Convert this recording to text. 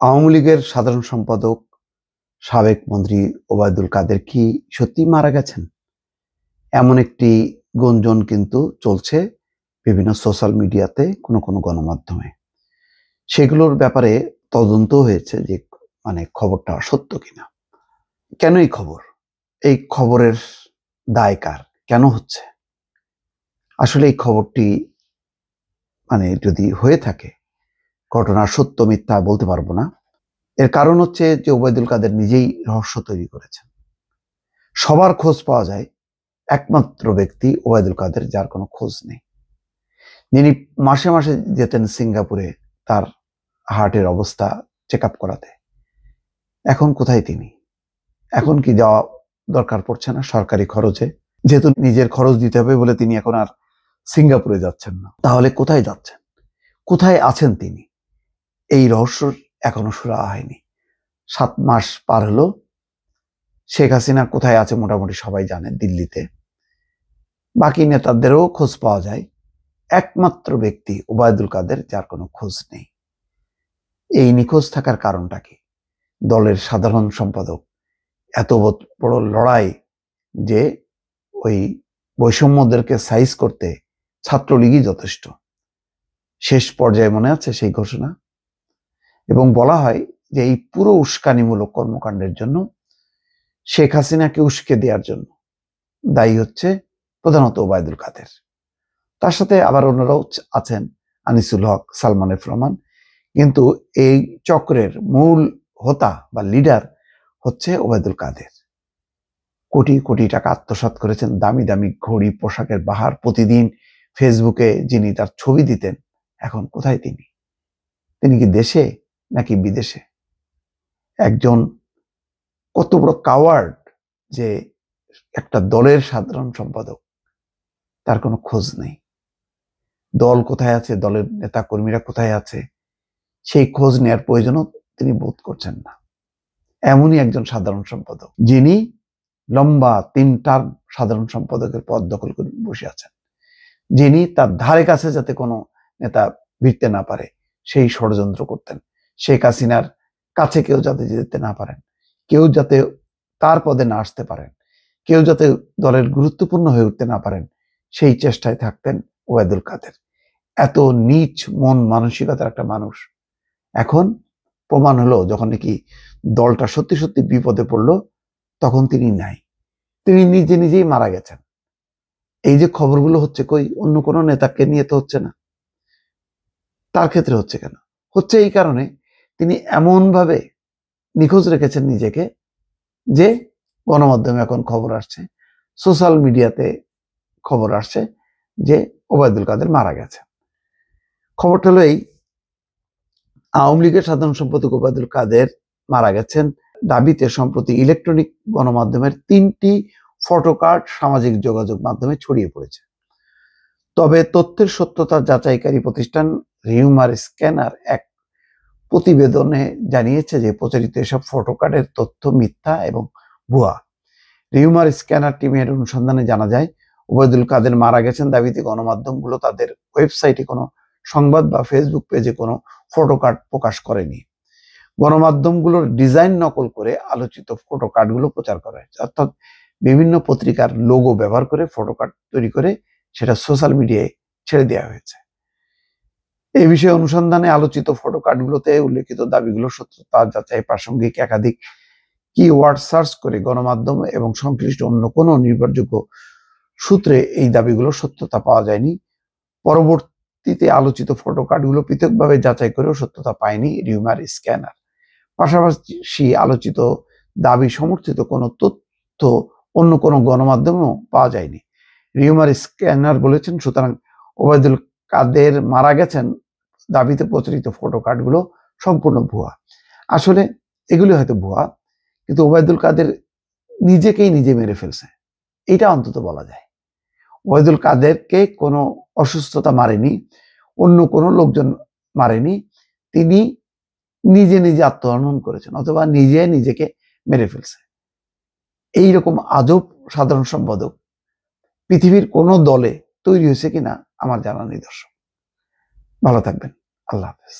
আওয়ামী লীগের সাধারণ সম্পাদক সাবেক মন্ত্রী ওবায়দুল কাদের কি সত্যি মারা গেছেন? এমন একটি গুঞ্জন কিন্তু চলছে বিভিন্ন সোশ্যাল মিডিয়াতে, কোনো গণমাধ্যমে। সেগুলোর ব্যাপারে তদন্ত হয়েছে যে খবরটা সত্য কিনা। কেন এই খবর? এই খবরের দায় কার? কেন হচ্ছে? আসলে এই খবরটি যদি হয়ে থাকে, ঘটনার সত্য মিথ্যা বলতে পারবো না। এর কারণ হচ্ছে যে ওবায়দুল কাদের নিজেই রহস্য তৈরি করেছেন। সবার খোঁজ পাওয়া যায়, একমাত্র ব্যক্তি ওবায়দুল কাদের যার কোনো খোঁজ নেই, যিনি মাসে মাসে যেতেন সিঙ্গাপুরে তার হার্টের অবস্থা চেক আপ করাতে। এখন কোথায় তিনি? এখন কি যাওয়া দরকার পড়ছে না সরকারি খরচে? যেহেতু নিজের খরচ দিতে হবে বলে তিনি এখন আর সিঙ্গাপুরে যাচ্ছেন না। তাহলে কোথায় যাচ্ছেন? কোথায় আছেন তিনি? এই রহস্য এখনো সুরাহা হয়নি। 7 মাস পার হলো। শেখ হাসিনা কোথায় আছে মোটামুটি সবাই জানে, দিল্লিতে। বাকি নেতাদেরও খোঁজ পাওয়া যায়, একমাত্র ব্যক্তি ওবায়দুল কাদের যার কোনো খোঁজ নেই। এই নিখোঁজ থাকার কারণটা কি? দলের সাধারণ সম্পাদক এত বড় লড়াই যে ওই বৈষম্যদেরকে সাইজ করতে ছাত্রলীগই যথেষ্ট। শেষ পর্যায়ে মনে আছে সেই ঘোষণা, এবং বলা হয় যে এই পুরো উস্কানিমূলক কর্মকাণ্ডের জন্য, শেখ হাসিনাকে উস্কে দেওয়ার জন্য দায়ী হচ্ছে প্রধানত ওবায়দুল কাদের। তার সাথে আবার অন্যরাও আছেন, আনিসুল হক, সালমান এফ রহমান। কিন্তু এই চক্রের মূল হোতা বা লিডার হচ্ছে ওবায়দুল কাদের। কোটি কোটি টাকা আত্মসাৎ করেছেন, দামি দামি ঘড়ি, পোশাকের বাহার। প্রতিদিন ফেসবুকে যিনি তার ছবি দিতেন, এখন কোথায় তিনি? তিনি কি দেশে নাকি বিদেশে? একজন কত বড় কাওয়ার্ড যে একটা দলের সাধারণ সম্পাদক, তার কোনো খোঁজ নেই। দল কোথায় আছে, দলের নেতা কর্মীরা কোথায় আছে, সেই খোঁজ নেওয়ার প্রয়োজনও তিনি বোধ করছেন না। এমনই একজন সাধারণ সম্পাদক, যিনি লম্বা 3 টার্ম সাধারণ সম্পাদকের পদ দখল করে বসে আছেন, যিনি তার ধারে কাছে যাতে কোনো নেতা ভিড়তে না পারে সেই ষড়যন্ত্র করতেন। শেখ হাসিনার কাছে কেউ যাতে যেতে না পারেন, কেউ যাতে তার পদে না আসতে পারেন, কেউ যাতে দলের গুরুত্বপূর্ণ হয়ে উঠতে না পারেন, সেই চেষ্টায় থাকতেন ওবায়দুল কাদের। এত নীচ মন মানসিকতার একটা মানুষ এখন প্রমাণ হলো, যখন নাকি দলটা সত্যি সত্যি বিপদে পড়লো, তখন তিনি নাই। তিনি নিজে নিজেই মারা গেছেন। এই যে খবরগুলো হচ্ছে, কই অন্য কোনো নেতাকে নিয়ে তো হচ্ছে না, তার ক্ষেত্রে হচ্ছে কেন? হচ্ছে এই কারণে তিনি এমন ভাবে নিখোঁজ রেখেছেন নিজেকে, যে গণমাধ্যমে এখন খবর আসছে, সোশ্যাল মিডিয়াতে খবর আসছে যে ওবায়দুল কাদের মারা গেছে। খবরটা হলো এই, আওয়ামী লীগের সাধারণ সম্পাদক ওবায়দুল কাদের মারা গেছেন দাবিতে সম্প্রতি ইলেকট্রনিক গণমাধ্যমের 3টি ফটোকার্ড সামাজিক যোগাযোগ মাধ্যমে ছড়িয়ে পড়েছে। তবে তথ্যের সত্যতা যাচাইকারী প্রতিষ্ঠান রিউমার স্ক্যানার এক প্রতিবেদনে জানিয়েছে যে প্রচারিত এসব ফটোকার্ডের তথ্য মিথ্যা এবং ভুয়া। রিউমার স্ক্যানার টিমের অনুসন্ধানে জানা যায়, ওবায়দুল কাদের মারা গেছেন দাবিতে গণমাধ্যমগুলো তাদের ওয়েবসাইটে কোনো সংবাদ বা ফেসবুক পেজে কোনো ফটোকার্ড প্রকাশ করেনি। গণমাধ্যমগুলোর ডিজাইন নকল করে আলোচিত ফটোকার্ডগুলো প্রচার করা হয়েছে, অর্থাৎ বিভিন্ন পত্রিকার লোগো ব্যবহার করে ফটোকার্ড তৈরি করে সেটা সোশ্যাল মিডিয়ায় ছেড়ে দেওয়া হয়েছে। এই বিষয়ে অনুসন্ধানে আলোচিত ফটোকার্ডগুলোতে উল্লেখিত দাবিগুলো সত্যতা যাচাই প্রাসঙ্গিক একাধিক কিওয়ার্ড সার্চ করে গণমাধ্যম এবং সংশ্লিষ্ট অন্য কোনো নির্ভরযোগ্য সূত্রে এই দাবিগুলো সত্যতা পাওয়া যায়নি। পরবর্তীতে আলোচিত ফটোকার্ডগুলো পৃথকভাবে যাচাই করেও সত্যতা পায়নি রিউমার স্ক্যানার। পাশাপাশি আলোচিত দাবি সমর্থিত কোনো তথ্য অন্য কোনো গণমাধ্যমেও পাওয়া যায়নি। রিউমার স্ক্যানার বলেছেন, সুতরাং ওবায়দুল কাদের মারা গেছেন দাবিতে প্রচারিত ফটোকার্ডগুলো সম্পূর্ণ ভুয়া। আসলে এগুলি হয়তো ভুয়া, কিন্তু ওবায়দুল কাদের নিজেকেই নিজে মেরে ফেলছে, এটা অন্তত বলা যায়। ওবায়দুল কাদেরকে কোনো অসুস্থতা মারেনি, অন্য কোনো লোকজন মারেনি, তিনি নিজে নিজে আত্মহনন করেছেন অথবা নিজে নিজেকে মেরে ফেলছে। এইরকম আজব সাধারণ সম্পাদক পৃথিবীর কোনো দলে তৈরি হয়েছে কিনা আমার জানা নেই। দর্শক, ভালো থাকবেন। আল্লাহ হাফেজ।